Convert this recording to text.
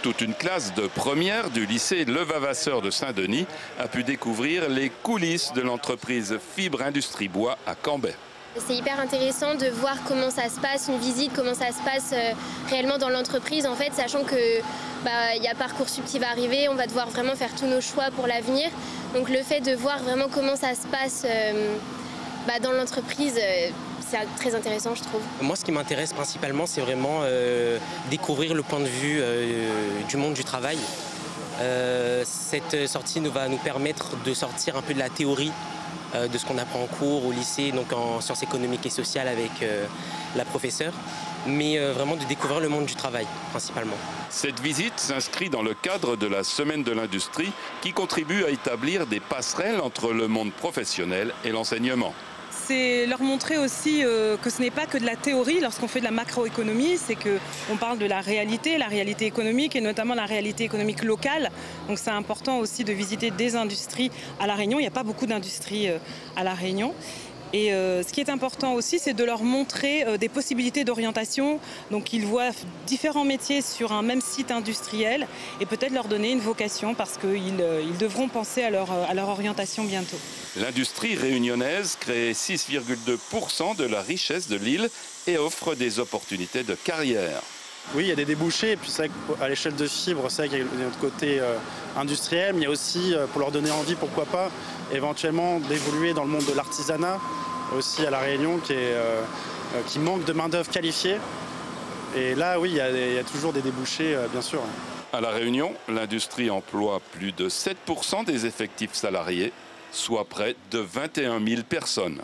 Toute une classe de première du lycée Levavasseur de Saint-Denis a pu découvrir les coulisses de l'entreprise Fibre Industrie Bois à Cambrai. C'est hyper intéressant de voir comment ça se passe, une visite, comment ça se passe réellement dans l'entreprise, en fait, sachant que y a Parcoursup qui va arriver, on va devoir vraiment faire tous nos choix pour l'avenir. Donc le fait de voir vraiment comment ça se passe dans l'entreprise, c'est très intéressant, je trouve. Moi, ce qui m'intéresse principalement, c'est vraiment découvrir le point de vue du monde du travail. Cette sortie va nous permettre de sortir un peu de la théorie de ce qu'on apprend en cours au lycée, donc en sciences économiques et sociales avec la professeure, mais vraiment de découvrir le monde du travail principalement. Cette visite s'inscrit dans le cadre de la Semaine de l'Industrie qui contribue à établir des passerelles entre le monde professionnel et l'enseignement. C'est leur montrer aussi que ce n'est pas que de la théorie lorsqu'on fait de la macroéconomie, c'est qu'on parle de la réalité économique et notamment la réalité économique locale. Donc c'est important aussi de visiter des industries à La Réunion. Il n'y a pas beaucoup d'industries à La Réunion. Et ce qui est important aussi, c'est de leur montrer des possibilités d'orientation. Donc ils voient différents métiers sur un même site industriel et peut-être leur donner une vocation parce qu'ils devront penser à leur orientation bientôt. L'industrie réunionnaise crée 6,2% de la richesse de l'île et offre des opportunités de carrière. Oui, il y a des débouchés, et puis c'est vrai qu'à l'échelle de Fibre, c'est vrai qu'il y a notre côté industriel, mais il y a aussi, pour leur donner envie, pourquoi pas, éventuellement d'évoluer dans le monde de l'artisanat, aussi à La Réunion, qui manque de main-d'œuvre qualifiée. Et là, oui, il y a toujours des débouchés, bien sûr. À La Réunion, l'industrie emploie plus de 7% des effectifs salariés, soit près de 21 000 personnes.